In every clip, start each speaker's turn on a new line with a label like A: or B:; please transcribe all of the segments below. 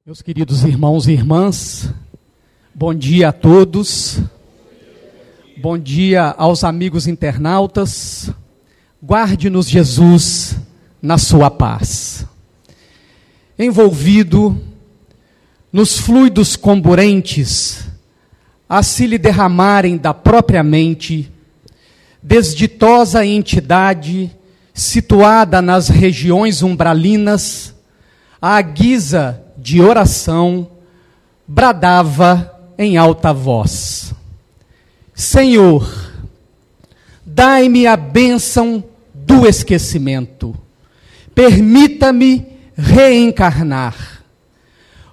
A: Meus queridos irmãos e irmãs, bom dia a todos, bom dia aos amigos internautas, guarde-nos Jesus na sua paz. Envolvido nos fluidos comburentes, a se lhe derramarem da própria mente, desditosa entidade situada nas regiões umbralinas, à guisa de oração, bradava em alta voz: Senhor, dai-me a bênção do esquecimento, permita-me reencarnar.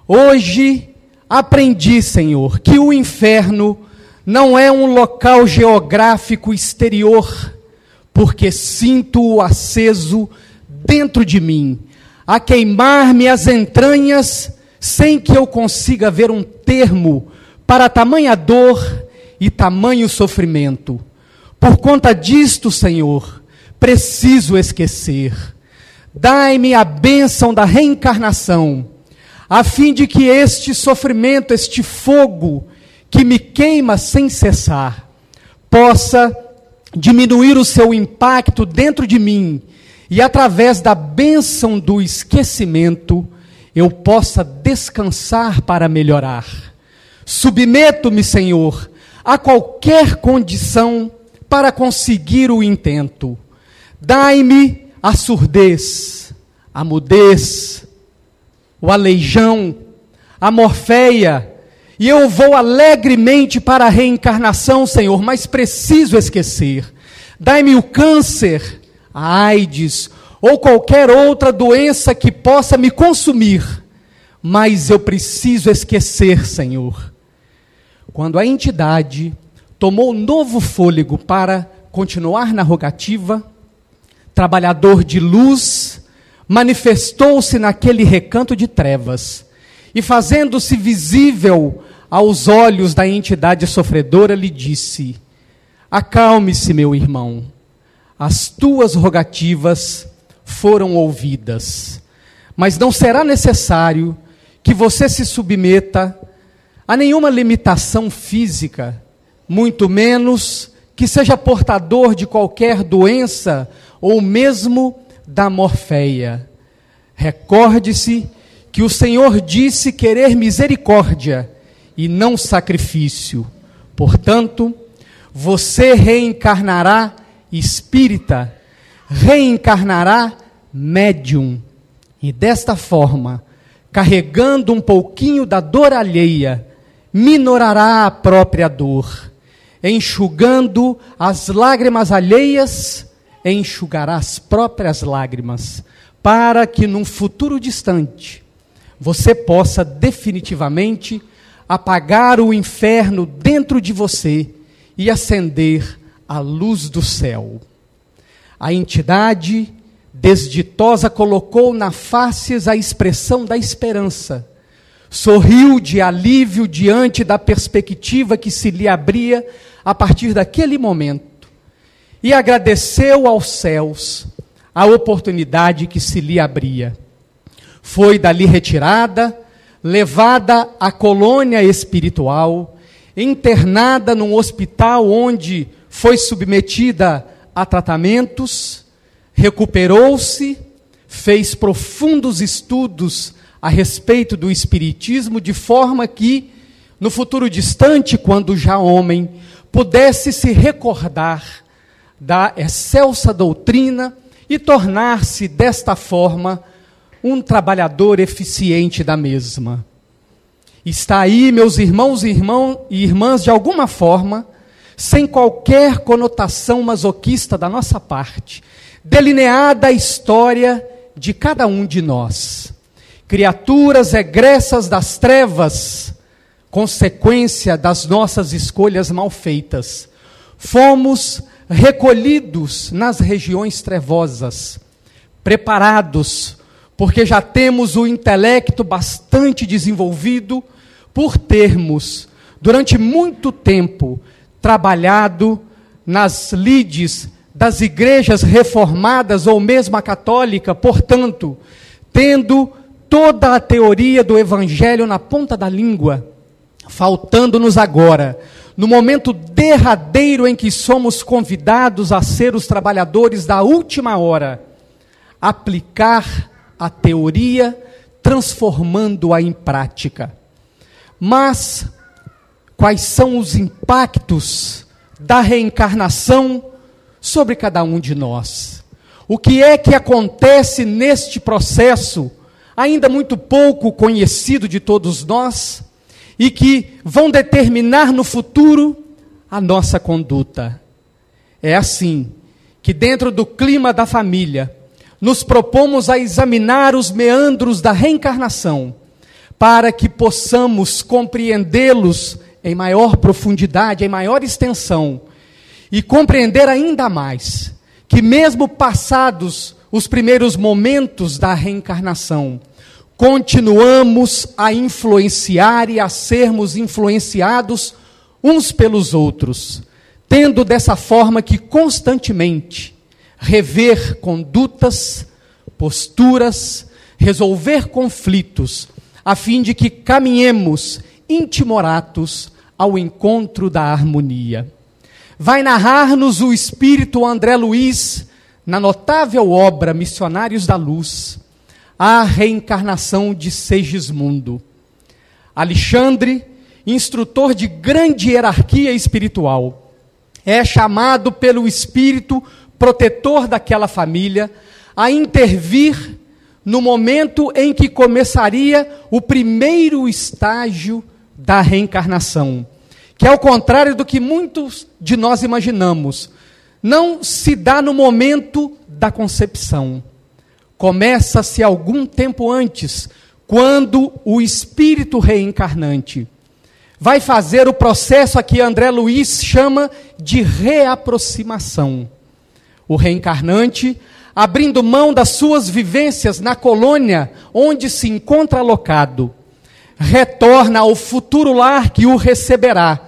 A: Hoje aprendi, Senhor, que o inferno não é um local geográfico exterior, porque sinto-o aceso dentro de mim, a queimar-me as entranhas, sem que eu consiga ver um termo para tamanha dor e tamanho sofrimento. Por conta disto, Senhor, preciso esquecer. Dai-me a bênção da reencarnação, a fim de que este sofrimento, este fogo que me queima sem cessar, possa diminuir o seu impacto dentro de mim, e através da bênção do esquecimento, eu possa descansar para melhorar. Submeto-me, Senhor, a qualquer condição para conseguir o intento. Dai-me a surdez, a mudez, o aleijão, a morfeia, e eu vou alegremente para a reencarnação, Senhor, mas preciso esquecer. Dai-me o câncer, a AIDS, ou qualquer outra doença que possa me consumir, mas eu preciso esquecer, Senhor. Quando a entidade tomou novo fôlego para continuar na rogativa, trabalhador de luz, manifestou-se naquele recanto de trevas, e fazendo-se visível aos olhos da entidade sofredora, lhe disse: acalme-se, meu irmão, as tuas rogativas foram ouvidas, mas não será necessário que você se submeta a nenhuma limitação física, muito menos que seja portador de qualquer doença ou mesmo da morfeia. Recorde-se que o Senhor disse querer misericórdia e não sacrifício. Portanto, você reencarnará espírita, reencarnará médium, e desta forma, carregando um pouquinho da dor alheia, minorará a própria dor, enxugando as lágrimas alheias, enxugará as próprias lágrimas, para que num futuro distante, você possa definitivamente apagar o inferno dentro de você e acender a luz do céu. A entidade desditosa colocou na faces a expressão da esperança, sorriu de alívio diante da perspectiva que se lhe abria a partir daquele momento, e agradeceu aos céus a oportunidade que se lhe abria. Foi dali retirada, levada à colônia espiritual, internada num hospital onde foi submetida a tratamentos, recuperou-se, fez profundos estudos a respeito do espiritismo, de forma que, no futuro distante, quando já homem, pudesse se recordar da excelsa doutrina e tornar-se, desta forma, um trabalhador eficiente da mesma. Está aí, meus irmãos e irmãs, de alguma forma, sem qualquer conotação masoquista da nossa parte, delineada a história de cada um de nós. Criaturas egressas das trevas, consequência das nossas escolhas mal feitas. Fomos recolhidos nas regiões trevosas, preparados, porque já temos o intelecto bastante desenvolvido, por termos, durante muito tempo, trabalhado nas lides das igrejas reformadas ou mesmo a católica, portanto, tendo toda a teoria do Evangelho na ponta da língua, faltando-nos agora, no momento derradeiro em que somos convidados a ser os trabalhadores da última hora, aplicar a teoria, transformando-a em prática. Mas quais são os impactos da reencarnação sobre cada um de nós? O que é que acontece neste processo, ainda muito pouco conhecido de todos nós, e que vão determinar no futuro a nossa conduta? É assim que, dentro do clima da família, nos propomos a examinar os meandros da reencarnação, para que possamos compreendê-los em maior profundidade, em maior extensão, e compreender ainda mais que, mesmo passados os primeiros momentos da reencarnação, continuamos a influenciar e a sermos influenciados uns pelos outros, tendo dessa forma que constantemente rever condutas, posturas, resolver conflitos, a fim de que caminhemos intimoratos ao encontro da harmonia. Vai narrar-nos o espírito André Luiz, na notável obra Missionários da Luz, a reencarnação de Segismundo. Alexandre, instrutor de grande hierarquia espiritual, é chamado pelo espírito protetor daquela família a intervir no momento em que começaria o primeiro estágio da reencarnação, que, ao contrário do que muitos de nós imaginamos, não se dá no momento da concepção. Começa-se algum tempo antes, quando o espírito reencarnante vai fazer o processo a que André Luiz chama de reaproximação. O reencarnante, abrindo mão das suas vivências na colônia onde se encontra alocado, retorna ao futuro lar que o receberá,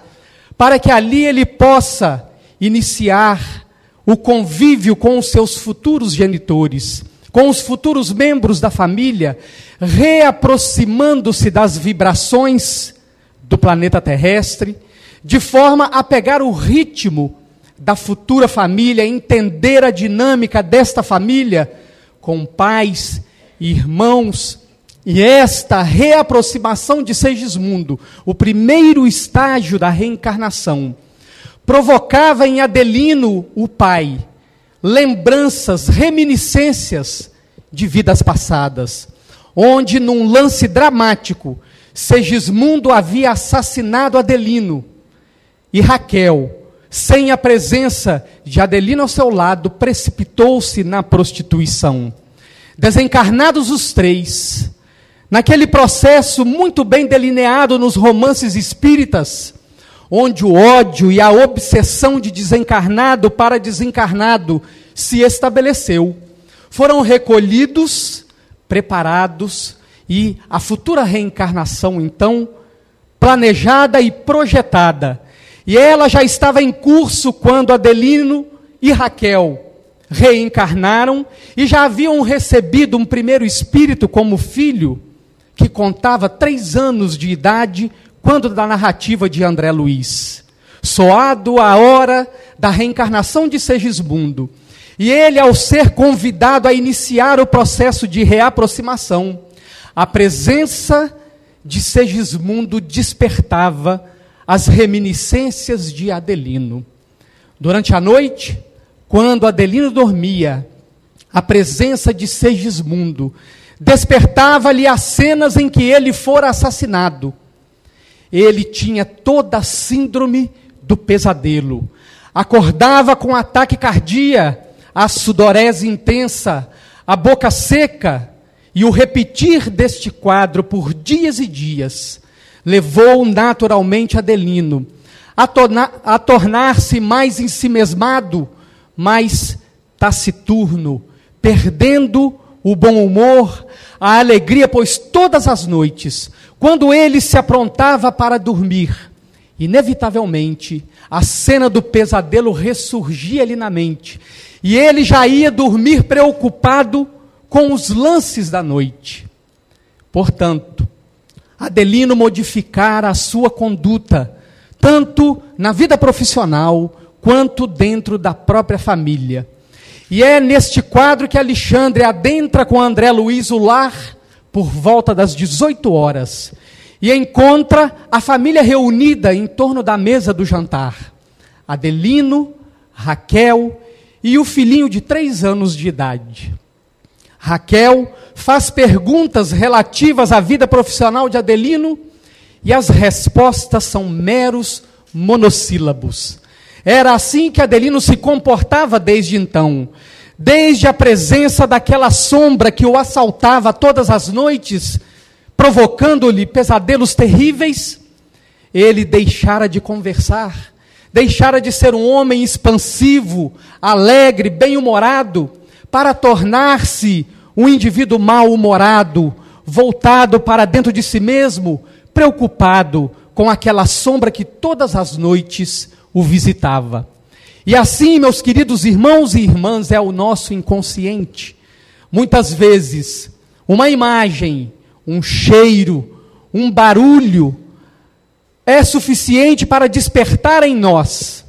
A: para que ali ele possa iniciar o convívio com os seus futuros genitores, com os futuros membros da família, reaproximando-se das vibrações do planeta terrestre, de forma a pegar o ritmo da futura família, entender a dinâmica desta família, com pais, irmãos, e esta reaproximação de Segismundo, o primeiro estágio da reencarnação, provocava em Adelino, o pai, lembranças, reminiscências de vidas passadas, onde, num lance dramático, Segismundo havia assassinado Adelino, e Raquel, sem a presença de Adelino ao seu lado, precipitou-se na prostituição. Desencarnados os três, naquele processo muito bem delineado nos romances espíritas, onde o ódio e a obsessão de desencarnado para desencarnado se estabeleceu, foram recolhidos, preparados, e a futura reencarnação, então, planejada e projetada. E ela já estava em curso quando Adelino e Raquel reencarnaram e já haviam recebido um primeiro espírito como filho, que contava 3 anos de idade, quando da narrativa de André Luiz. Soado a hora da reencarnação de Segismundo, e ele, ao ser convidado a iniciar o processo de reaproximação, a presença de Segismundo despertava as reminiscências de Adelino. Durante a noite, quando Adelino dormia, a presença de Segismundo despertava-lhe as cenas em que ele fora assassinado. Ele tinha toda a síndrome do pesadelo. Acordava com ataque cardíaco, a sudorese intensa, a boca seca, e o repetir deste quadro por dias e dias levou naturalmente Adelino a tornar-se mais ensimesmado, mais taciturno, perdendo o bom humor, a alegria, pois todas as noites, quando ele se aprontava para dormir, inevitavelmente a cena do pesadelo ressurgia-lhe na mente, e ele já ia dormir preocupado com os lances da noite. Portanto, Adelino modificara a sua conduta, tanto na vida profissional, quanto dentro da própria família. E é neste quadro que Alexandre adentra com André Luiz o lar por volta das 18 horas e encontra a família reunida em torno da mesa do jantar. Adelino, Raquel e o filhinho de 3 anos de idade. Raquel faz perguntas relativas à vida profissional de Adelino e as respostas são meros monossílabos. Era assim que Adelino se comportava desde então. Desde a presença daquela sombra que o assaltava todas as noites, provocando-lhe pesadelos terríveis, ele deixara de conversar, deixara de ser um homem expansivo, alegre, bem-humorado, para tornar-se um indivíduo mal-humorado, voltado para dentro de si mesmo, preocupado com aquela sombra que todas as noites o visitava. E assim, meus queridos irmãos e irmãs, é o nosso inconsciente. Muitas vezes, uma imagem, um cheiro, um barulho, é suficiente para despertar em nós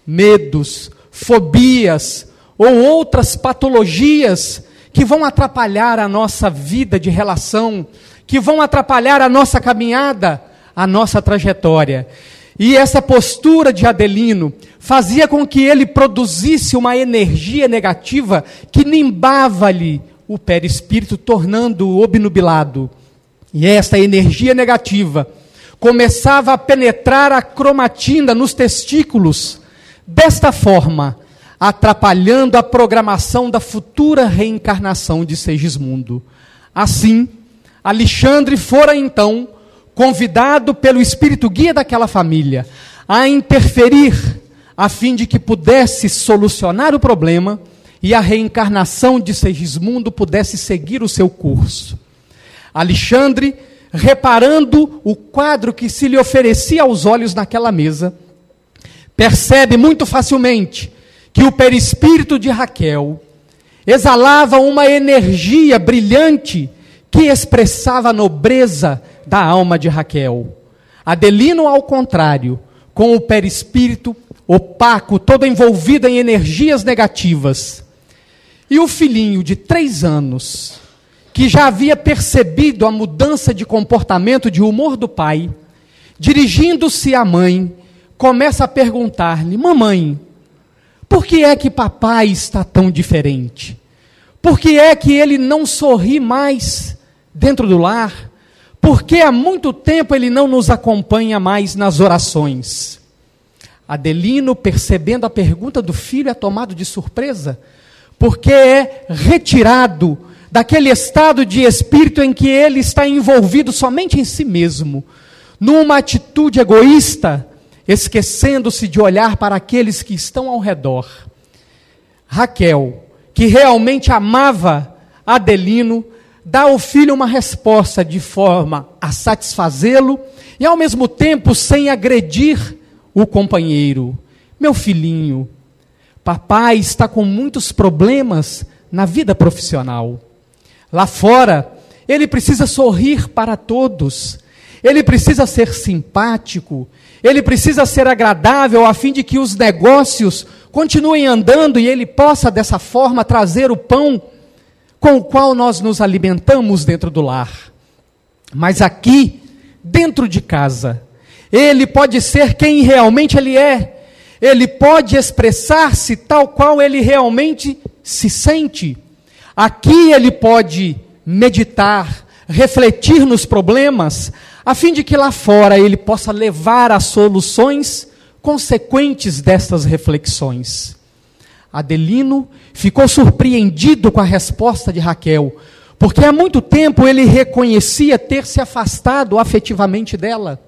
A: medos, fobias ou outras patologias que vão atrapalhar a nossa vida de relação, que vão atrapalhar a nossa caminhada, a nossa trajetória. E essa postura de Adelino fazia com que ele produzisse uma energia negativa que nimbava-lhe o perispírito, tornando-o obnubilado. E esta energia negativa começava a penetrar a cromatina nos testículos, desta forma, atrapalhando a programação da futura reencarnação de Segismundo. Assim, Alexandre fora então convidado pelo espírito guia daquela família a interferir, a fim de que pudesse solucionar o problema e a reencarnação de Segismundo pudesse seguir o seu curso. Alexandre, reparando o quadro que se lhe oferecia aos olhos naquela mesa, percebe muito facilmente que o perispírito de Raquel exalava uma energia brilhante que expressava a nobreza da alma de Raquel. Adelino, ao contrário, com o perispírito opaco, todo envolvido em energias negativas. E o filhinho de 3 anos, que já havia percebido a mudança de comportamento, de humor do pai, dirigindo-se à mãe, começa a perguntar-lhe: mamãe, por que é que papai está tão diferente? Por que é que ele não sorri mais dentro do lar? Por que há muito tempo ele não nos acompanha mais nas orações? Adelino, percebendo a pergunta do filho, é tomado de surpresa, porque é retirado daquele estado de espírito em que ele está envolvido somente em si mesmo, numa atitude egoísta, esquecendo-se de olhar para aqueles que estão ao redor. Raquel, que realmente amava Adelino, dá ao filho uma resposta de forma a satisfazê-lo e ao mesmo tempo sem agredir o companheiro. Meu filhinho, papai está com muitos problemas na vida profissional. Lá fora, ele precisa sorrir para todos, ele precisa ser simpático, ele precisa ser agradável a fim de que os negócios continuem andando e ele possa dessa forma trazer o pão com o qual nós nos alimentamos dentro do lar. Mas aqui, dentro de casa, ele pode ser quem realmente ele é. Ele pode expressar-se tal qual ele realmente se sente. Aqui ele pode meditar, refletir nos problemas, a fim de que lá fora ele possa levar as soluções consequentes destas reflexões. Adelino ficou surpreendido com a resposta de Raquel, porque há muito tempo ele reconhecia ter se afastado afetivamente dela.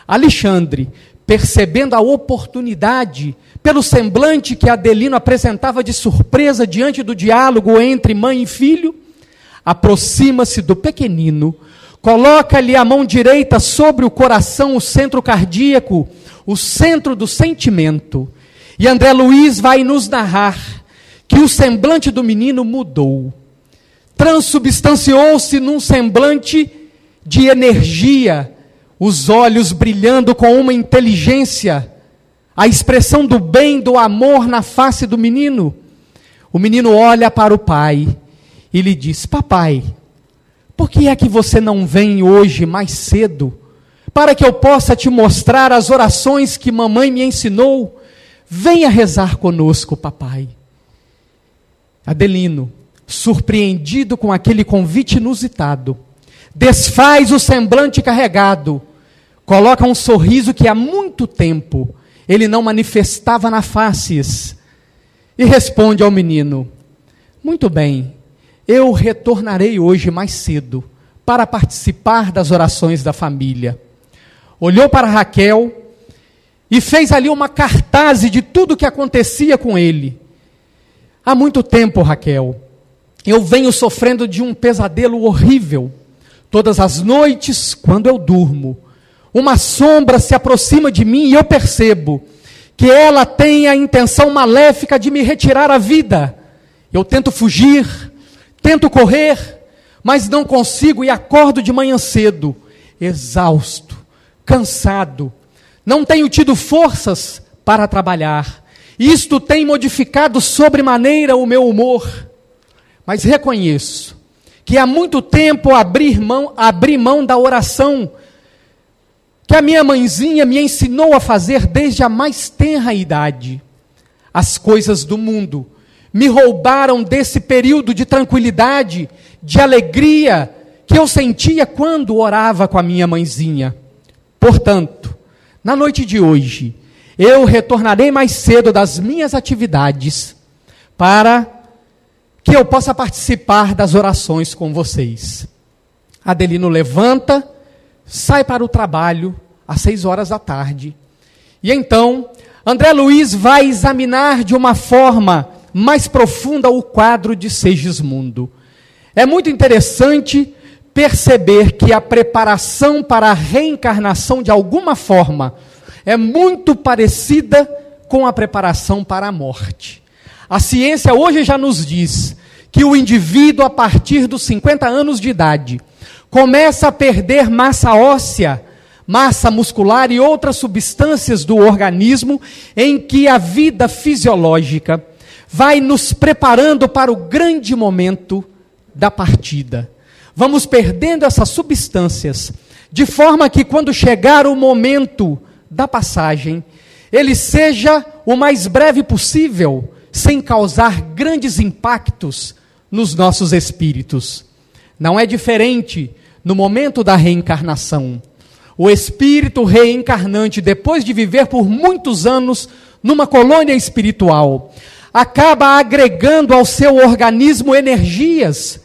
A: Alexandre, percebendo a oportunidade, pelo semblante que Adelino apresentava de surpresa diante do diálogo entre mãe e filho, aproxima-se do pequenino, coloca-lhe a mão direita sobre o coração, o centro cardíaco, o centro do sentimento. E André Luiz vai nos narrar que o semblante do menino mudou. transubstanciou-se num semblante de energia, os olhos brilhando com uma inteligência, a expressão do bem, do amor na face do menino. O menino olha para o pai e lhe diz: papai, por que é que você não vem hoje mais cedo, para que eu possa te mostrar as orações que mamãe me ensinou? Venha rezar conosco, papai. Adelino, surpreendido com aquele convite inusitado, desfaz o semblante carregado, coloca um sorriso que há muito tempo ele não manifestava na face, e responde ao menino: muito bem, eu retornarei hoje mais cedo para participar das orações da família. Olhou para Raquel e fez ali uma cartaz de tudo o que acontecia com ele. Há muito tempo, Raquel, eu venho sofrendo de um pesadelo horrível. Todas as noites, quando eu durmo, uma sombra se aproxima de mim e eu percebo que ela tem a intenção maléfica de me retirar a vida. Eu tento fugir, tento correr, mas não consigo e acordo de manhã cedo, exausto, cansado. Não tenho tido forças para trabalhar. Isto tem modificado sobremaneira o meu humor. Mas reconheço que há muito tempo abri mão da oração que a minha mãezinha me ensinou a fazer desde a mais tenra idade. As coisas do mundo me roubaram desse período de tranquilidade, de alegria que eu sentia quando orava com a minha mãezinha. Portanto, na noite de hoje, eu retornarei mais cedo das minhas atividades para que eu possa participar das orações com vocês. Adelino levanta, sai para o trabalho às 6 da tarde. E então, André Luiz vai examinar de uma forma mais profunda o quadro de Segismundo. É muito interessante perceber que a preparação para a reencarnação, de alguma forma, é muito parecida com a preparação para a morte. A ciência hoje já nos diz que o indivíduo, a partir dos 50 anos de idade, começa a perder massa óssea, massa muscular e outras substâncias do organismo, em que a vida fisiológica vai nos preparando para o grande momento da partida. Vamos perdendo essas substâncias, de forma que quando chegar o momento da passagem, ele seja o mais breve possível, sem causar grandes impactos nos nossos espíritos. Não é diferente no momento da reencarnação. O espírito reencarnante, depois de viver por muitos anos numa colônia espiritual, acaba agregando ao seu organismo energias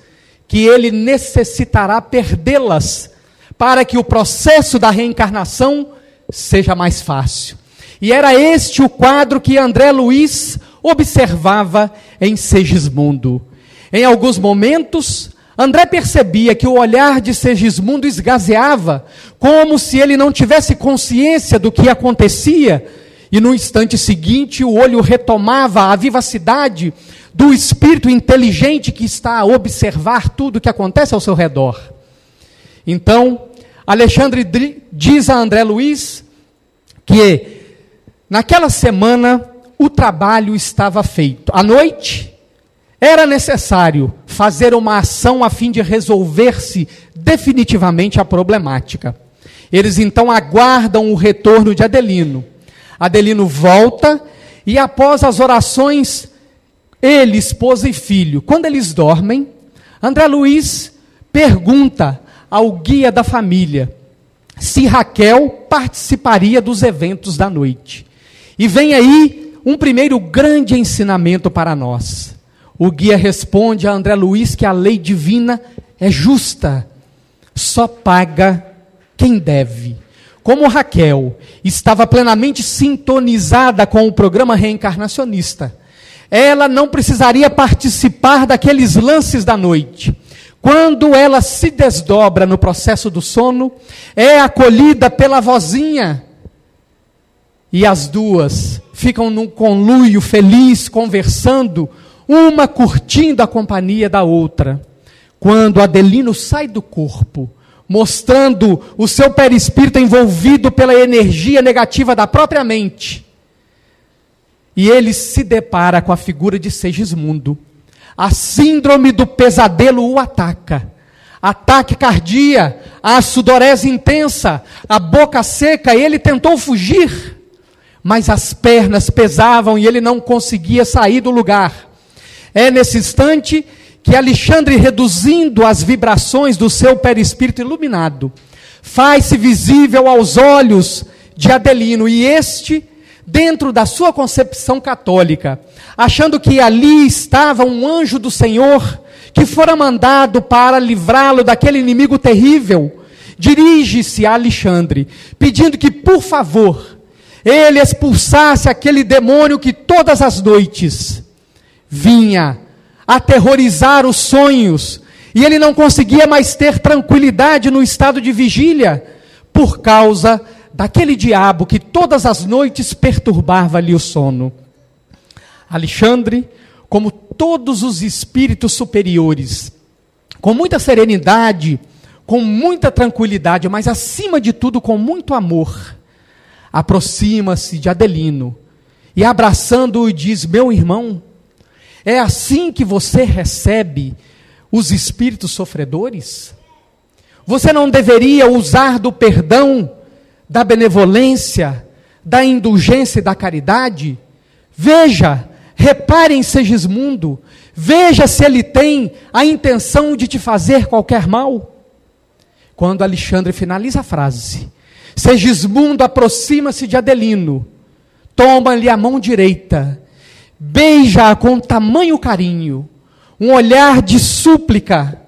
A: que ele necessitará perdê-las para que o processo da reencarnação seja mais fácil. E era este o quadro que André Luiz observava em Segismundo. Em alguns momentos, André percebia que o olhar de Segismundo esgazeava, como se ele não tivesse consciência do que acontecia, e no instante seguinte o olho retomava a vivacidade do espírito inteligente que está a observar tudo o que acontece ao seu redor. Então, Alexandre diz a André Luiz que naquela semana o trabalho estava feito. À noite, era necessário fazer uma ação a fim de resolver-se definitivamente a problemática. Eles então aguardam o retorno de Adelino. Adelino volta e após as orações, ele, esposa e filho, quando eles dormem, André Luiz pergunta ao guia da família se Raquel participaria dos eventos da noite. E vem aí um primeiro grande ensinamento para nós. O guia responde a André Luiz que a lei divina é justa, só paga quem deve. Como Raquel estava plenamente sintonizada com o programa reencarnacionista, ela não precisaria participar daqueles lances da noite. Quando ela se desdobra no processo do sono, é acolhida pela vozinha, e as duas ficam num conluio feliz, conversando, uma curtindo a companhia da outra. Quando Adelino sai do corpo, mostrando o seu perispírito envolvido pela energia negativa da própria mente, e ele se depara com a figura de Segismundo, a síndrome do pesadelo o ataca. Ataque cardíaco, a sudorese intensa, a boca seca, ele tentou fugir, mas as pernas pesavam e ele não conseguia sair do lugar. É nesse instante que Alexandre, reduzindo as vibrações do seu perispírito iluminado, faz-se visível aos olhos de Adelino, e este, dentro da sua concepção católica, achando que ali estava um anjo do Senhor, que fora mandado para livrá-lo daquele inimigo terrível, dirige-se a Alexandre, pedindo que, por favor, ele expulsasse aquele demônio que todas as noites vinha aterrorizar os sonhos, e ele não conseguia mais ter tranquilidade no estado de vigília, por causa daquele diabo que todas as noites perturbava-lhe o sono. Alexandre, como todos os espíritos superiores, com muita serenidade, com muita tranquilidade, mas acima de tudo com muito amor, aproxima-se de Adelino e, abraçando-o, diz: meu irmão, é assim que você recebe os espíritos sofredores? Você não deveria usar do perdão, da benevolência, da indulgência e da caridade? Veja, repare em Segismundo, veja se ele tem a intenção de te fazer qualquer mal. Quando Alexandre finaliza a frase, Segismundo aproxima-se de Adelino, toma-lhe a mão direita, beija-a com tamanho carinho, um olhar de súplica,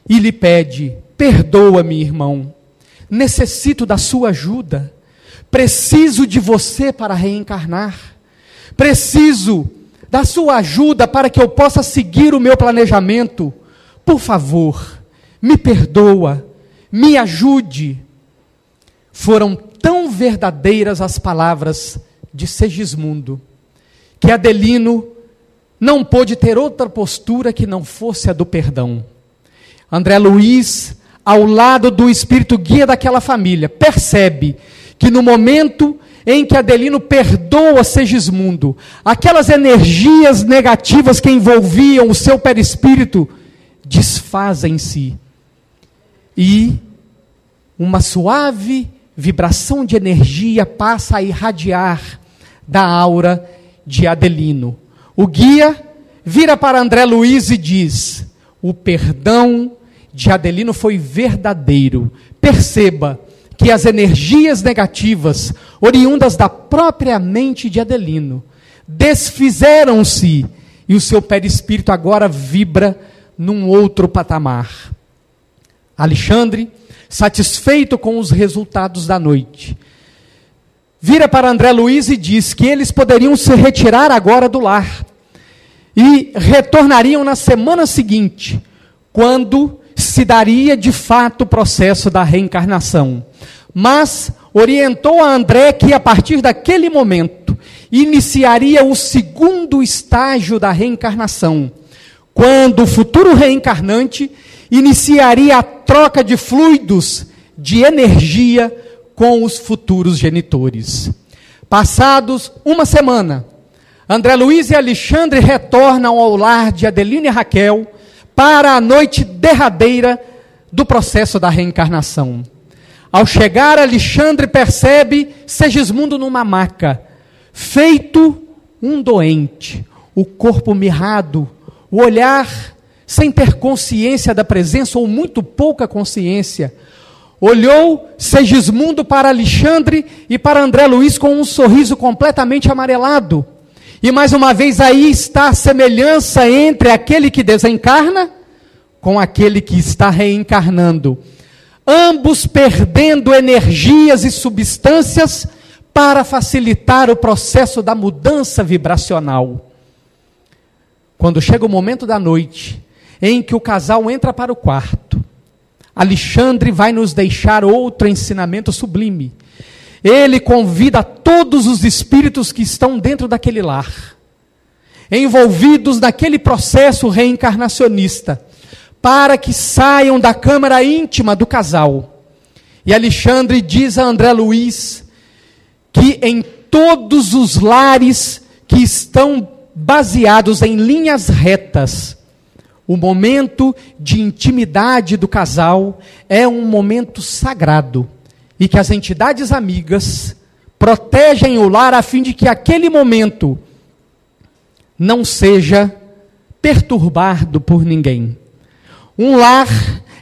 A: e lhe pede: perdoa-me, irmão, necessito da sua ajuda, preciso de você para reencarnar, preciso da sua ajuda para que eu possa seguir o meu planejamento, por favor, me perdoa, me ajude. Foram tão verdadeiras as palavras de Segismundo, que Adelino não pôde ter outra postura que não fosse a do perdão. André Luiz, ao lado do espírito guia daquela família, percebe que no momento em que Adelino perdoa Segismundo, aquelas energias negativas que envolviam o seu perispírito desfazem-se, e uma suave vibração de energia passa a irradiar da aura de Adelino. O guia vira para André Luiz e diz: o perdão de Adelino foi verdadeiro. Perceba que as energias negativas, oriundas da própria mente de Adelino, desfizeram-se, e o seu perispírito agora vibra num outro patamar. Alexandre, satisfeito com os resultados da noite, vira para André Luiz e diz que eles poderiam se retirar agora do lar e retornariam na semana seguinte, quando se daria de fato o processo da reencarnação. Mas orientou a André que a partir daquele momento iniciaria o segundo estágio da reencarnação, quando o futuro reencarnante iniciaria a troca de fluidos, de energia com os futuros genitores. Passados uma semana, André Luiz e Alexandre retornam ao lar de Adelino e Raquel para a noite derradeira do processo da reencarnação. Ao chegar, Alexandre percebe Segismundo numa maca, feito um doente, o corpo mirrado, o olhar sem ter consciência da presença, ou muito pouca consciência. Olhou Segismundo para Alexandre e para André Luiz com um sorriso completamente amarelado. E mais uma vez aí está a semelhança entre aquele que desencarna com aquele que está reencarnando. Ambos perdendo energias e substâncias para facilitar o processo da mudança vibracional. Quando chega o momento da noite, em que o casal entra para o quarto, Alexandre vai nos deixar outro ensinamento sublime. Ele convida todos os espíritos que estão dentro daquele lar, envolvidos naquele processo reencarnacionista, para que saiam da câmara íntima do casal. E Alexandre diz a André Luiz que em todos os lares que estão baseados em linhas retas, o momento de intimidade do casal é um momento sagrado, e que as entidades amigas protegem o lar a fim de que aquele momento não seja perturbado por ninguém. Um lar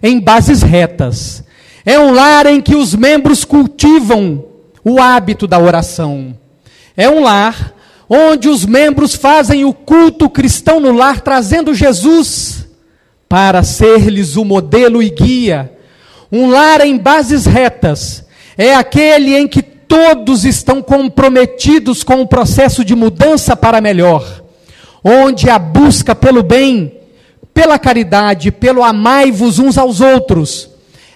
A: em bases retas é um lar em que os membros cultivam o hábito da oração. É um lar onde os membros fazem o culto cristão no lar, trazendo Jesus para ser-lhes o modelo e guia. Um lar em bases retas é aquele em que todos estão comprometidos com o processo de mudança para melhor, onde a busca pelo bem, pela caridade, pelo amai-vos uns aos outros,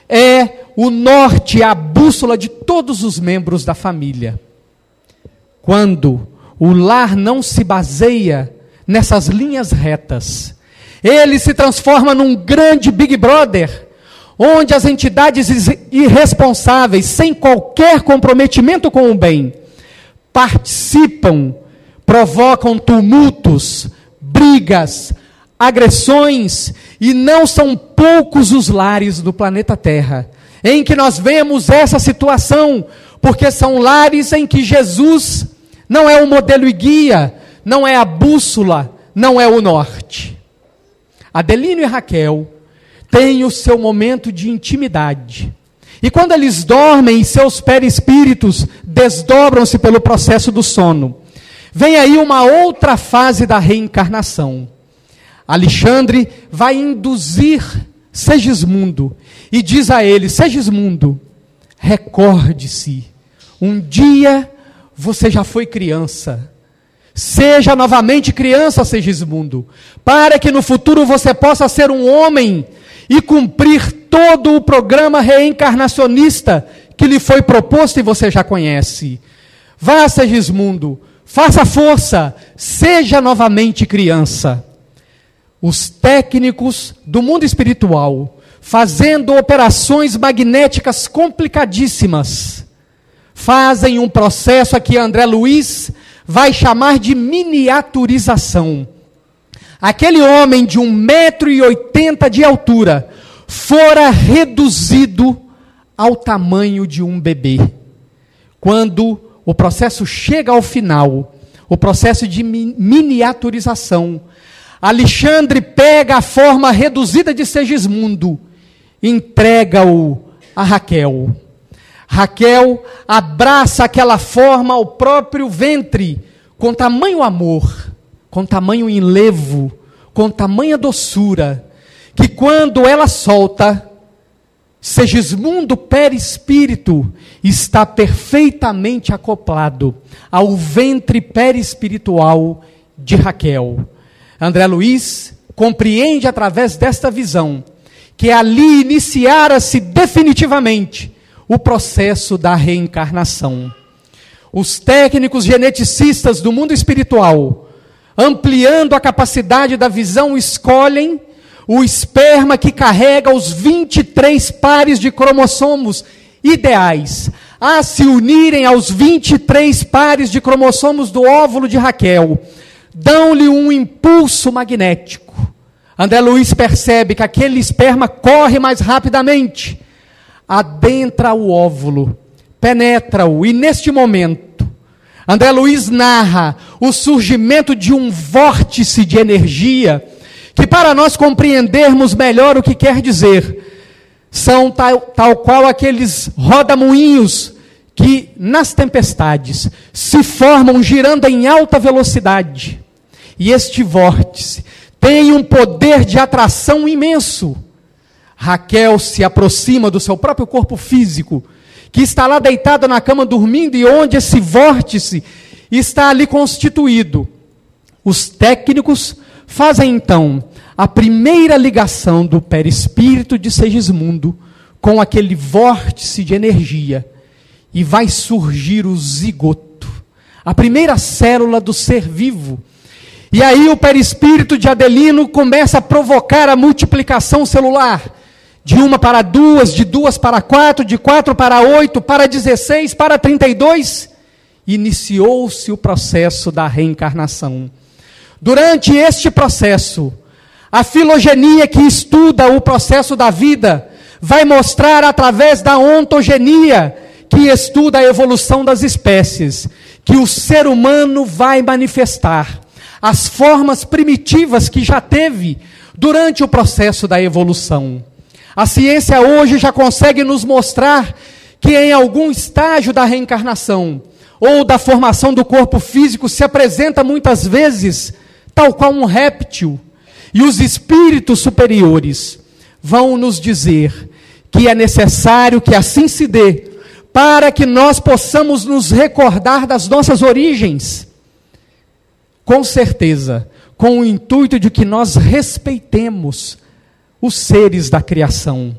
A: é o norte, a bússola de todos os membros da família. Quando o lar não se baseia nessas linhas retas, ele se transforma num grande Big Brother, onde as entidades irresponsáveis, sem qualquer comprometimento com o bem, participam, provocam tumultos, brigas, agressões, e não são poucos os lares do planeta Terra em que nós vemos essa situação, porque são lares em que Jesus não é o modelo e guia, não é a bússola, não é o norte. Adelino e Raquel têm o seu momento de intimidade, e quando eles dormem, seus perispíritos desdobram-se pelo processo do sono. Vem aí uma outra fase da reencarnação. Alexandre vai induzir Segismundo e diz a ele: Segismundo, recorde-se, um dia você já foi criança. Seja novamente criança, Segismundo, para que no futuro você possa ser um homem e cumprir todo o programa reencarnacionista que lhe foi proposto e você já conhece. Vá, Segismundo, faça força, seja novamente criança. Os técnicos do mundo espiritual, fazendo operações magnéticas complicadíssimas, fazem um processo a que André Luiz vai chamar de miniaturização. Aquele homem de 1,80 m de altura fora reduzido ao tamanho de um bebê. Quando o processo chega ao final, o processo de miniaturização, Alexandre pega a forma reduzida de Segismundo, entrega-o a Raquel. Raquel abraça aquela forma ao próprio ventre, com tamanho amor, com tamanho enlevo, com tamanha doçura, que quando ela solta, Segismundo perispírito está perfeitamente acoplado ao ventre perispiritual de Raquel. André Luiz compreende através desta visão que ali iniciara-se definitivamente o processo da reencarnação. Os técnicos geneticistas do mundo espiritual, ampliando a capacidade da visão, escolhem o esperma que carrega os 23 pares de cromossomos ideais, a se unirem aos 23 pares de cromossomos do óvulo de Raquel. Dão-lhe um impulso magnético. André Luiz percebe que aquele esperma corre mais rapidamente, adentra o óvulo, penetra-o, e neste momento, André Luiz narra o surgimento de um vórtice de energia, que para nós compreendermos melhor o que quer dizer, são tal qual aqueles rodamuinhos que nas tempestades se formam girando em alta velocidade. E este vórtice tem um poder de atração imenso. Raquel se aproxima do seu próprio corpo físico, que está lá deitado na cama dormindo, e onde esse vórtice está ali constituído. Os técnicos fazem então a primeira ligação do perispírito de Segismundo com aquele vórtice de energia, e vai surgir o zigoto, a primeira célula do ser vivo. E aí o perispírito de Adelino começa a provocar a multiplicação celular. De 1 para 2, de 2 para 4, de 4 para 8, para 16, para 32. Iniciou-se o processo da reencarnação. Durante este processo, a filogenia que estuda o processo da vida vai mostrar através da ontogenia, que estuda a evolução das espécies, que o ser humano vai manifestar as formas primitivas que já teve durante o processo da evolução. A ciência hoje já consegue nos mostrar que em algum estágio da reencarnação ou da formação do corpo físico se apresenta muitas vezes tal qual um réptil. E os espíritos superiores vão nos dizer que é necessário que assim se dê, para que nós possamos nos recordar das nossas origens. Com certeza, com o intuito de que nós respeitemos os seres da criação,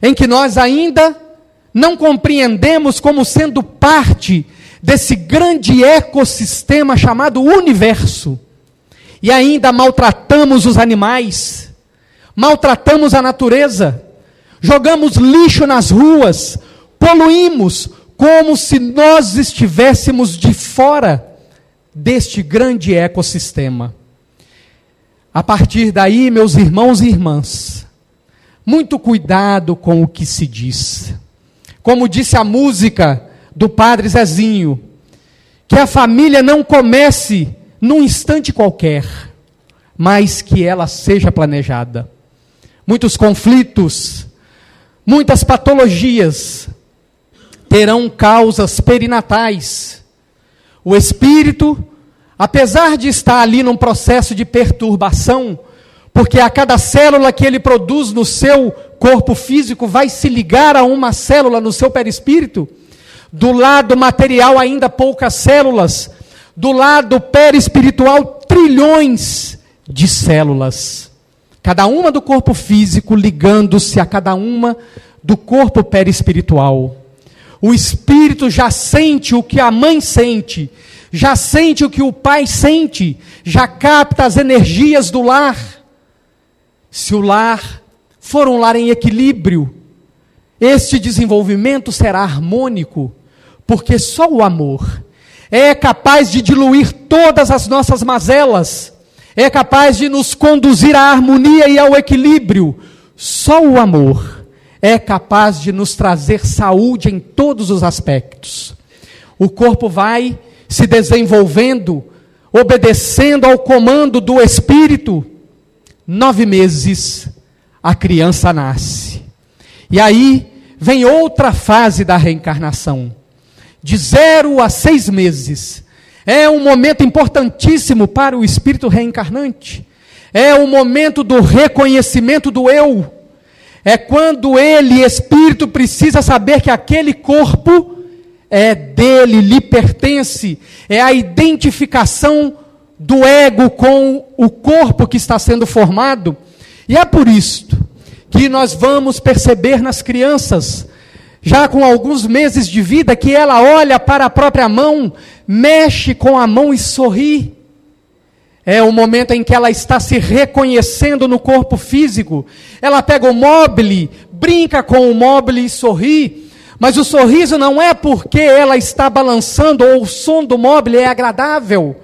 A: em que nós ainda não compreendemos como sendo parte desse grande ecossistema chamado universo, e ainda maltratamos os animais, maltratamos a natureza, jogamos lixo nas ruas, poluímos, como se nós estivéssemos de fora deste grande ecossistema. A partir daí, meus irmãos e irmãs, muito cuidado com o que se diz. Como disse a música do Padre Zezinho, que a família não comece num instante qualquer, mas que ela seja planejada. Muitos conflitos, muitas patologias terão causas perinatais. O espírito, apesar de estar ali num processo de perturbação, porque a cada célula que ele produz no seu corpo físico vai se ligar a uma célula no seu perispírito, do lado material ainda poucas células, do lado perispiritual trilhões de células, cada uma do corpo físico ligando-se a cada uma do corpo perispiritual. O espírito já sente o que a mãe sente, já sente o que o pai sente, já capta as energias do lar. Se o lar for um lar em equilíbrio, este desenvolvimento será harmônico, porque só o amor é capaz de diluir todas as nossas mazelas, é capaz de nos conduzir à harmonia e ao equilíbrio. Só o amor é capaz de nos trazer saúde em todos os aspectos. O corpo vai se desenvolvendo, obedecendo ao comando do Espírito. 9 meses, a criança nasce. E aí vem outra fase da reencarnação. De 0 a 6 meses. É um momento importantíssimo para o espírito reencarnante. É o momento do reconhecimento do eu. É quando ele, espírito, precisa saber que aquele corpo é dele, lhe pertence. É a identificação do ego com o corpo que está sendo formado. E é por isso que nós vamos perceber nas crianças, já com alguns meses de vida, que ela olha para a própria mão, mexe com a mão e sorri. É o momento em que ela está se reconhecendo no corpo físico. Ela pega o móvel, brinca com o móvel e sorri. Mas o sorriso não é porque ela está balançando ou o som do móvel é agradável.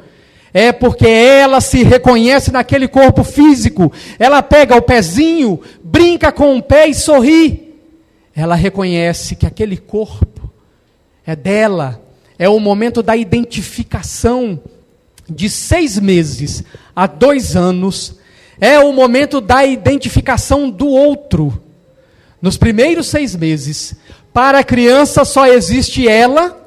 A: É porque ela se reconhece naquele corpo físico. Ela pega o pezinho, brinca com o pé e sorri. Ela reconhece que aquele corpo é dela. É o momento da identificação. De 6 meses a 2 anos, é o momento da identificação do outro. Nos primeiros 6 meses, para a criança só existe ela,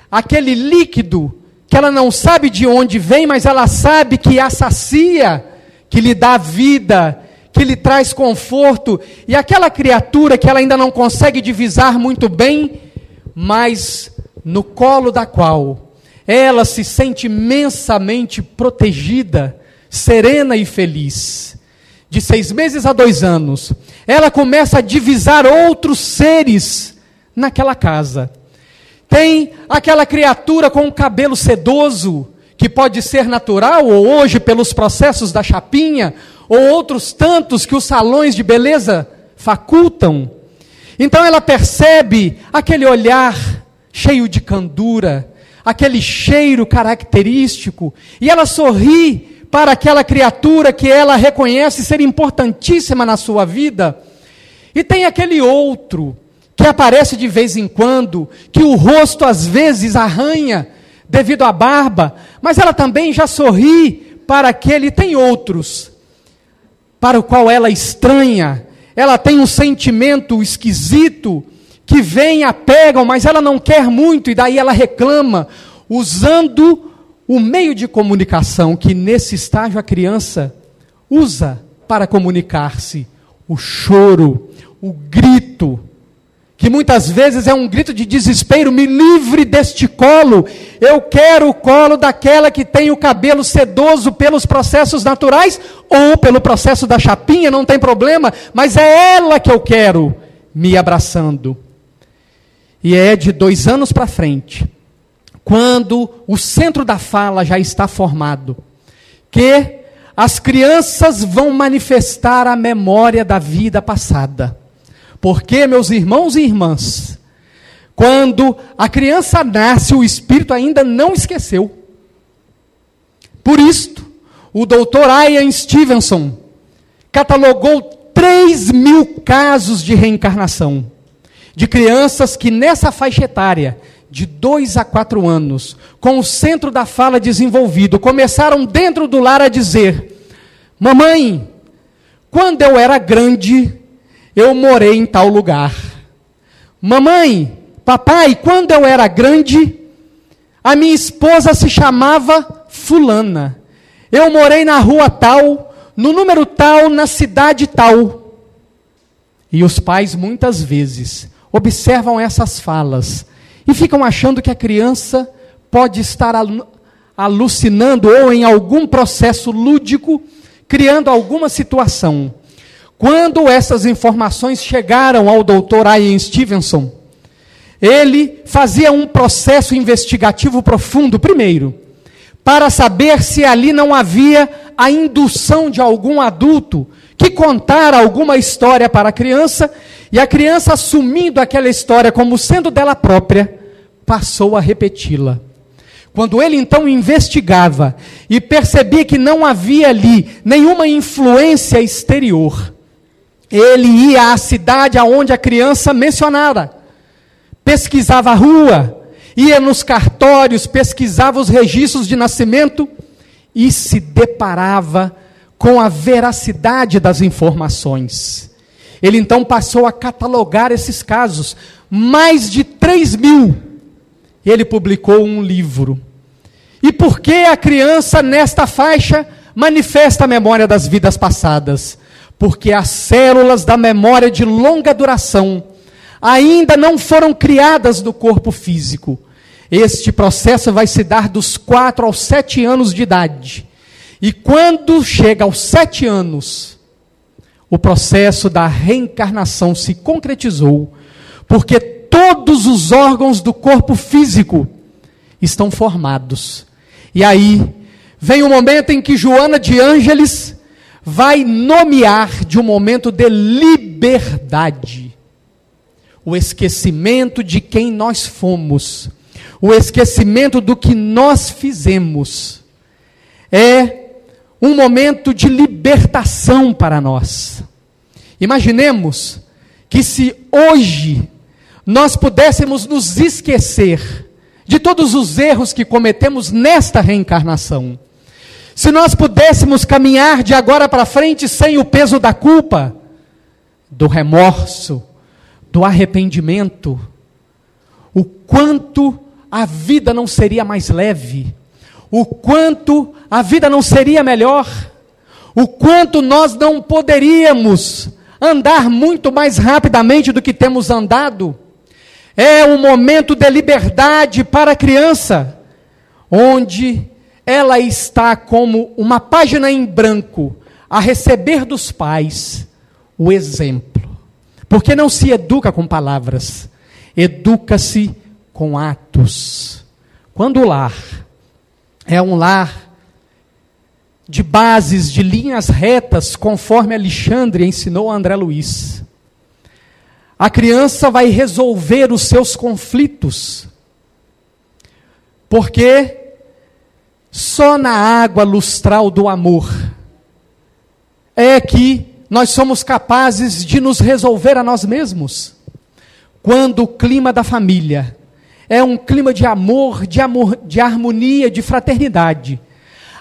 A: aquele líquido que ela não sabe de onde vem, mas ela sabe que a sacia, que lhe dá vida, que lhe traz conforto, e aquela criatura que ela ainda não consegue divisar muito bem, mas no colo da qual ela se sente imensamente protegida, serena e feliz. De 6 meses a 2 anos, ela começa a divisar outros seres naquela casa. Tem aquela criatura com o cabelo sedoso, que que pode ser natural, ou hoje pelos processos da chapinha, ou outros tantos que os salões de beleza facultam. Então ela percebe aquele olhar cheio de candura, aquele cheiro característico, e ela sorri para aquela criatura que ela reconhece ser importantíssima na sua vida. E tem aquele outro que aparece de vez em quando, que o rosto às vezes arranha devido à barba, mas ela também já sorri para aquele. Tem outros para o qual ela estranha, ela tem um sentimento esquisito, que vem, a pegam, mas ela não quer muito, e daí ela reclama, usando o meio de comunicação que nesse estágio a criança usa para comunicar-se, o choro, o grito, que muitas vezes é um grito de desespero: me livre deste colo, eu quero o colo daquela que tem o cabelo sedoso pelos processos naturais, ou pelo processo da chapinha, não tem problema, mas é ela que eu quero, me abraçando. E é de 2 anos para frente, quando o centro da fala já está formado, que as crianças vão manifestar a memória da vida passada. Porque, meus irmãos e irmãs, quando a criança nasce, o espírito ainda não esqueceu. Por isto, o Dr. Ian Stevenson catalogou 3.000 casos de reencarnação, de crianças que nessa faixa etária, de 2 a 4 anos, com o centro da fala desenvolvido, começaram dentro do lar a dizer: mamãe, quando eu era grande, eu morei em tal lugar. Mamãe, papai, quando eu era grande, a minha esposa se chamava fulana. Eu morei na rua tal, no número tal, na cidade tal. E os pais muitas vezes observam essas falas e ficam achando que a criança pode estar alucinando ou em algum processo lúdico, criando alguma situação. Quando essas informações chegaram ao Dr. Ian Stevenson, ele fazia um processo investigativo profundo, primeiro, para saber se ali não havia a indução de algum adulto que contara alguma história para a criança, e a criança, assumindo aquela história como sendo dela própria, passou a repeti-la. Quando ele então investigava e percebia que não havia ali nenhuma influência exterior, ele ia à cidade aonde a criança mencionara, pesquisava a rua, ia nos cartórios, pesquisava os registros de nascimento e se deparava com a veracidade das informações. Ele então passou a catalogar esses casos, mais de 3.000. Ele publicou um livro. E por que a criança nesta faixa manifesta a memória das vidas passadas? Porque as células da memória de longa duração ainda não foram criadas no corpo físico. Este processo vai se dar dos 4 aos 7 anos de idade. E quando chega aos 7 anos, o processo da reencarnação se concretizou, porque todos os órgãos do corpo físico estão formados. E aí vem o momento em que Joana de Ângeles vai nomear de um momento de liberdade. O esquecimento de quem nós fomos, o esquecimento do que nós fizemos, é um momento de libertação para nós. Imaginemos que se hoje nós pudéssemos nos esquecer de todos os erros que cometemos nesta reencarnação, se nós pudéssemos caminhar de agora para frente sem o peso da culpa, do remorso, do arrependimento, o quanto a vida não seria mais leve, o quanto a vida não seria melhor, o quanto nós não poderíamos andar muito mais rapidamente do que temos andado. É um momento de liberdade para a criança, onde ela está como uma página em branco, a receber dos pais o exemplo. Porque não se educa com palavras, educa-se com atos. Quando o lar é um lar de bases, de linhas retas, conforme Alexandre ensinou a André Luiz. A criança vai resolver os seus conflitos, porque só na água lustral do amor é que nós somos capazes de nos resolver a nós mesmos. Quando o clima da família é um clima de amor, de harmonia, de fraternidade,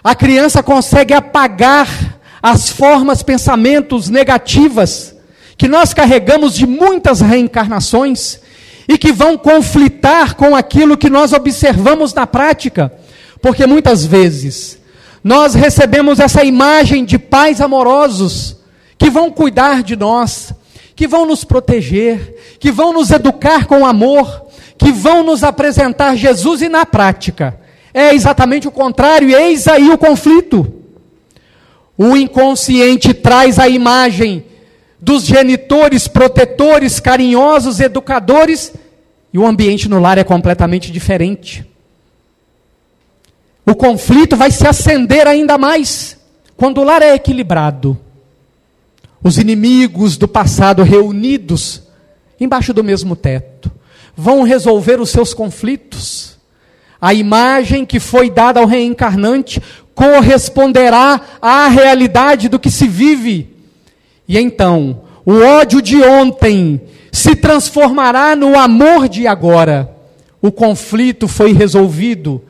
A: a criança consegue apagar as formas, pensamentos negativas que nós carregamos de muitas reencarnações e que vão conflitar com aquilo que nós observamos na prática, porque muitas vezes nós recebemos essa imagem de pais amorosos que vão cuidar de nós, que vão nos proteger, que vão nos educar com amor, que vão nos apresentar Jesus, e na prática é exatamente o contrário, e eis aí o conflito. O inconsciente traz a imagem dos genitores, protetores, carinhosos, educadores, e o ambiente no lar é completamente diferente. O conflito vai se acender ainda mais quando o lar é equilibrado. Os inimigos do passado reunidos embaixo do mesmo teto vão resolver os seus conflitos. A imagem que foi dada ao reencarnante corresponderá à realidade do que se vive. E então, o ódio de ontem se transformará no amor de agora. O conflito foi resolvido.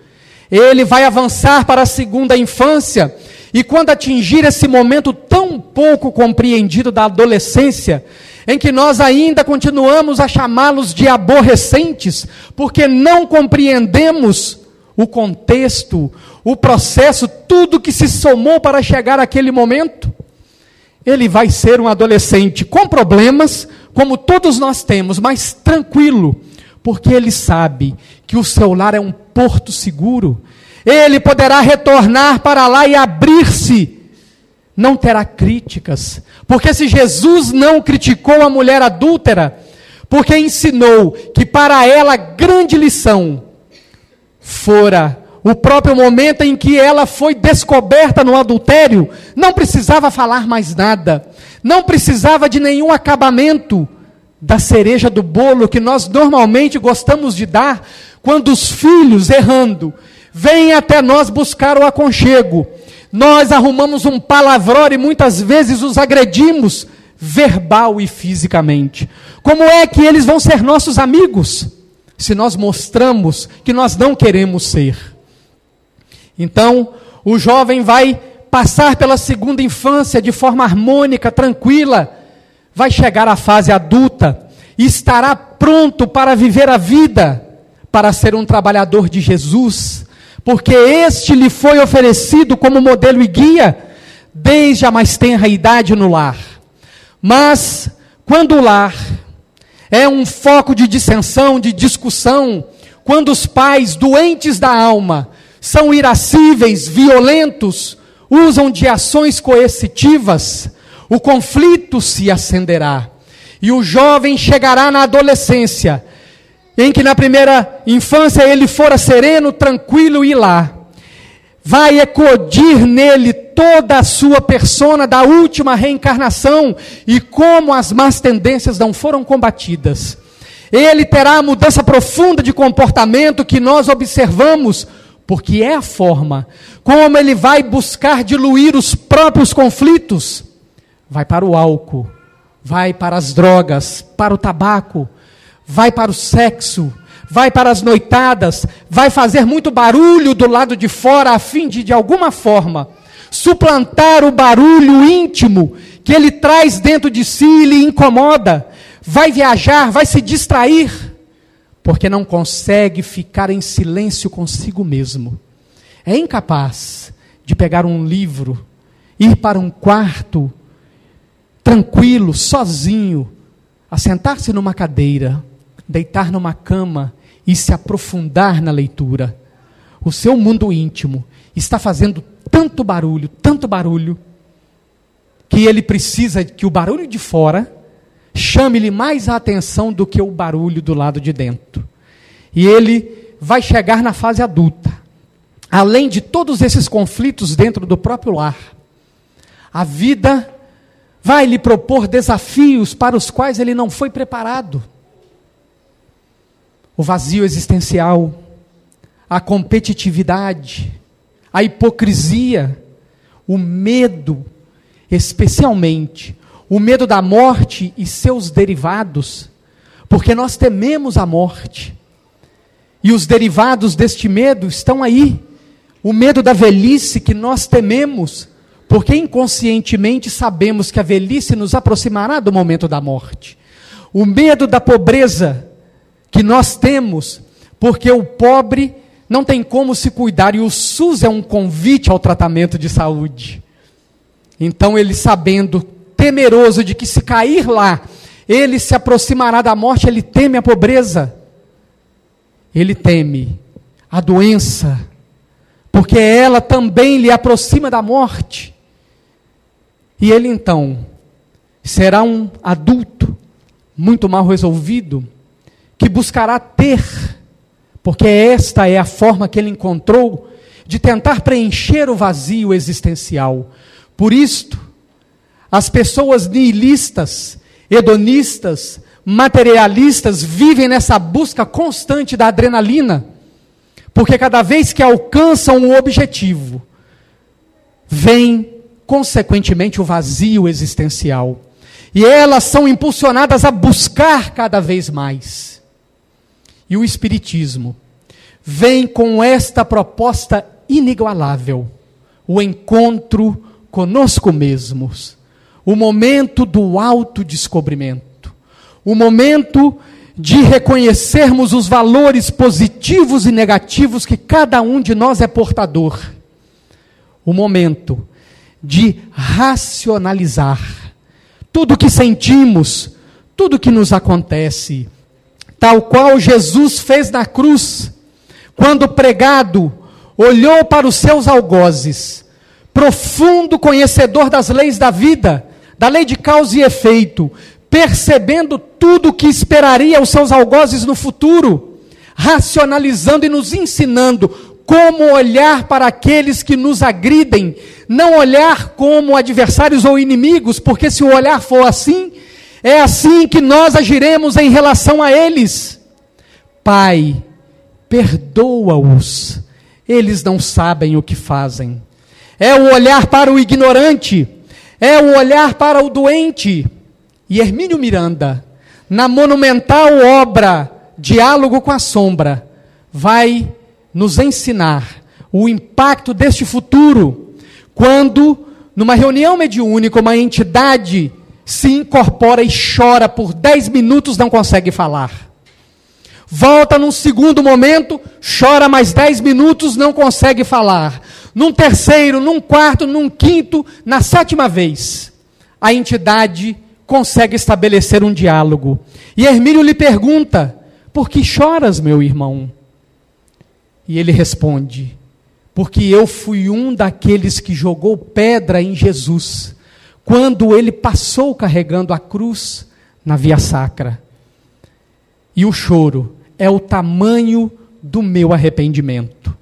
A: Ele vai avançar para a segunda infância, e quando atingir esse momento tão pouco compreendido da adolescência, em que nós ainda continuamos a chamá-los de aborrecentes, porque não compreendemos o contexto, o processo, tudo que se somou para chegar àquele momento, ele vai ser um adolescente com problemas, como todos nós temos, mas tranquilo, porque ele sabe que o seu lar é um porto seguro. Ele poderá retornar para lá e abrir-se. Não terá críticas, porque se Jesus não criticou a mulher adúltera, porque ensinou que para ela a grande lição fora o próprio momento em que ela foi descoberta no adultério, não precisava falar mais nada, não precisava de nenhum acabamento da cereja do bolo que nós normalmente gostamos de dar quando os filhos, errando, vêm até nós buscar o aconchego. Nós arrumamos um palavrão e muitas vezes os agredimos, verbal e fisicamente. Como é que eles vão ser nossos amigos, se nós mostramos que nós não queremos ser? Então, o jovem vai passar pela segunda infância de forma harmônica, tranquila, vai chegar à fase adulta e estará pronto para viver a vida, para ser um trabalhador de Jesus, porque este lhe foi oferecido como modelo e guia desde a mais tenra idade no lar. Mas, quando o lar é um foco de dissensão, de discussão, quando os pais doentes da alma são irascíveis, violentos, usam de ações coercitivas, o conflito se acenderá. E o jovem chegará na adolescência, em que na primeira infância ele fora sereno, tranquilo, e lá vai eclodir nele toda a sua persona da última reencarnação, e como as más tendências não foram combatidas. Ele terá a mudança profunda de comportamento que nós observamos, porque é a forma como ele vai buscar diluir os próprios conflitos. Vai para o álcool, vai para as drogas, para o tabaco, vai para o sexo, vai para as noitadas, vai fazer muito barulho do lado de fora, a fim de alguma forma, suplantar o barulho íntimo que ele traz dentro de si e lhe incomoda. Vai viajar, vai se distrair, porque não consegue ficar em silêncio consigo mesmo. É incapaz de pegar um livro, ir para um quarto, tranquilo, sozinho, assentar-se numa cadeira, deitar numa cama e se aprofundar na leitura. O seu mundo íntimo está fazendo tanto barulho, que ele precisa que o barulho de fora chame-lhe mais a atenção do que o barulho do lado de dentro. E ele vai chegar na fase adulta. além de todos esses conflitos dentro do próprio lar, a vida vai lhe propor desafios para os quais ele não foi preparado. O vazio existencial, a competitividade, a hipocrisia, o medo, especialmente o medo da morte e seus derivados, porque nós tememos a morte. E os derivados deste medo estão aí. O medo da velhice que nós tememos, porque inconscientemente sabemos que a velhice nos aproximará do momento da morte. O medo da pobreza que nós temos, porque o pobre não tem como se cuidar, e o SUS é um convite ao tratamento de saúde. Então ele, sabendo, temeroso de que se cair lá, ele se aproximará da morte, ele teme a pobreza, ele teme a doença, porque ela também lhe aproxima da morte. E ele então será um adulto muito mal resolvido, que buscará ter, porque esta é a forma que ele encontrou de tentar preencher o vazio existencial. Por isto, as pessoas nihilistas, hedonistas, materialistas vivem nessa busca constante da adrenalina, porque cada vez que alcançam um objetivo, vem consequentemente o vazio existencial, e elas são impulsionadas a buscar cada vez mais. E o Espiritismo vem com esta proposta inigualável: o encontro conosco mesmos, o momento do autodescobrimento, o momento de reconhecermos os valores positivos e negativos que cada um de nós é portador, o momento de racionalizar tudo o que sentimos, tudo o que nos acontece, tal qual Jesus fez na cruz, quando pregado, olhou para os seus algozes, profundo conhecedor das leis da vida, da lei de causa e efeito, percebendo tudo o que esperaria os seus algozes no futuro, racionalizando e nos ensinando como olhar para aqueles que nos agridem, não olhar como adversários ou inimigos, porque se o olhar for assim, é assim que nós agiremos em relação a eles. Pai, perdoa-os, eles não sabem o que fazem. É o olhar para o ignorante, é o olhar para o doente. E Hermínio Miranda, na monumental obra Diálogo com a Sombra, vai nos ensinar o impacto deste futuro, quando, numa reunião mediúnica, uma entidade se incorpora e chora por 10 minutos, não consegue falar. Volta num segundo momento, chora mais 10 minutos, não consegue falar. Num terceiro, num quarto, num quinto, na 7ª vez, a entidade consegue estabelecer um diálogo. E Hermínio lhe pergunta: por que choras, meu irmão? E ele responde: porque eu fui um daqueles que jogou pedra em Jesus, quando ele passou carregando a cruz na via sacra. E o choro é o tamanho do meu arrependimento.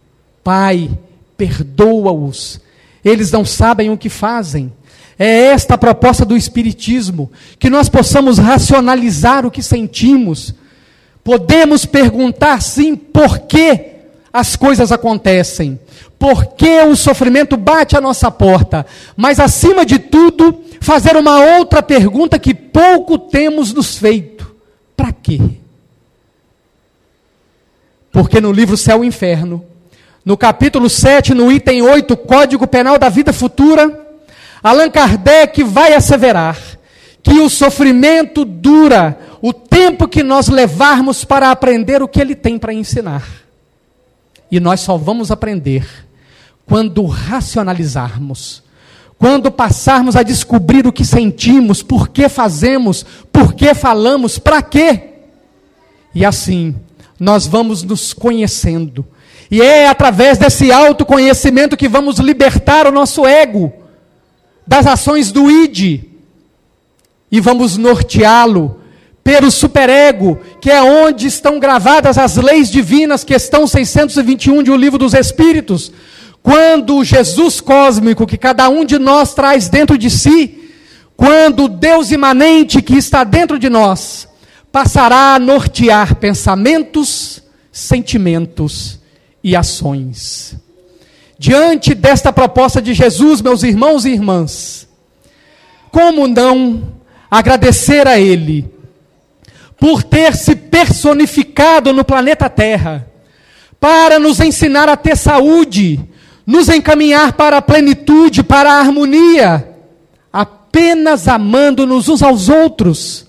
A: Pai, perdoa-os, eles não sabem o que fazem. É esta a proposta do Espiritismo, que nós possamos racionalizar o que sentimos. Podemos perguntar, sim, por que as coisas acontecem, por que o sofrimento bate à nossa porta, mas acima de tudo, fazer uma outra pergunta que pouco temos nos feito: para quê? Porque no livro Céu e Inferno, no capítulo 7, no item 8, Código Penal da Vida Futura, Allan Kardec vai asseverar que o sofrimento dura o tempo que nós levarmos para aprender o que ele tem para ensinar. E nós só vamos aprender quando racionalizarmos, quando passarmos a descobrir o que sentimos, por que fazemos, por que falamos, para quê. E assim, nós vamos nos conhecendo. E é através desse autoconhecimento que vamos libertar o nosso ego das ações do id, e vamos norteá-lo pelo superego, que é onde estão gravadas as leis divinas, questão 621 de O Livro dos Espíritos, quando o Jesus cósmico, que cada um de nós traz dentro de si, quando o Deus imanente que está dentro de nós, passará a nortear pensamentos, sentimentos e ações. Diante desta proposta de Jesus, meus irmãos e irmãs, como não agradecer a Ele por ter se personificado no planeta Terra, para nos ensinar a ter saúde, nos encaminhar para a plenitude, para a harmonia, apenas amando-nos uns aos outros,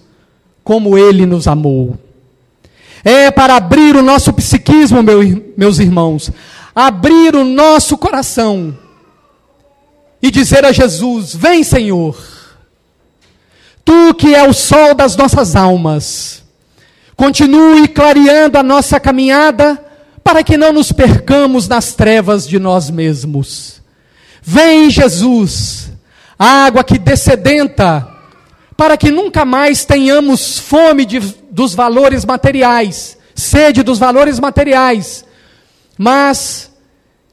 A: como Ele nos amou. É para abrir o nosso psiquismo, meus irmãos, abrir o nosso coração e dizer a Jesus: vem, Senhor, Tu que é o sol das nossas almas, continue clareando a nossa caminhada, para que não nos percamos nas trevas de nós mesmos. Vem, Jesus, água que dessedenta, para que nunca mais tenhamos fome dos valores materiais, sede dos valores materiais, mas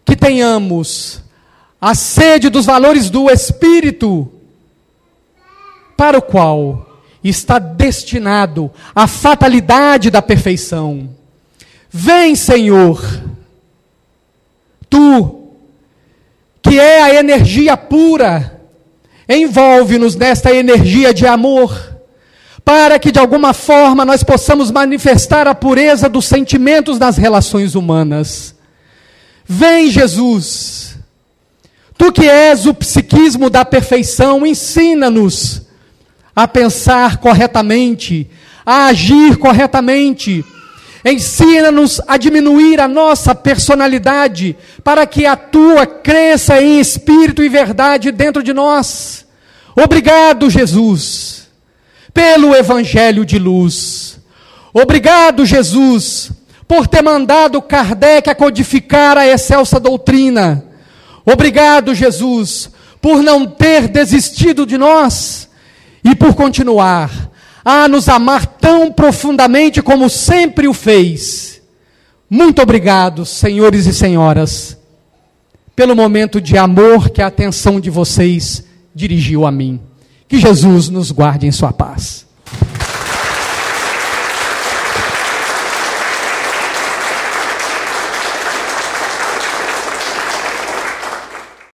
A: que tenhamos a sede dos valores do Espírito, para o qual está destinado a fatalidade da perfeição. Vem, Senhor, Tu, que é a energia pura, envolve-nos nesta energia de amor, para que de alguma forma nós possamos manifestar a pureza dos sentimentos nas relações humanas. Vem, Jesus, Tu que és o psiquismo da perfeição, ensina-nos a pensar corretamente, a agir corretamente. Ensina-nos a diminuir a nossa personalidade, para que a Tua cresça em espírito e verdade dentro de nós. Obrigado, Jesus, pelo Evangelho de luz. Obrigado, Jesus, por ter mandado Kardec a codificar a excelsa doutrina. Obrigado, Jesus, por não ter desistido de nós e por continuar a nos amar tão profundamente como sempre o fez. Muito obrigado, senhores e senhoras, pelo momento de amor que a atenção de vocês dirigiu a mim. Que Jesus nos guarde em sua paz.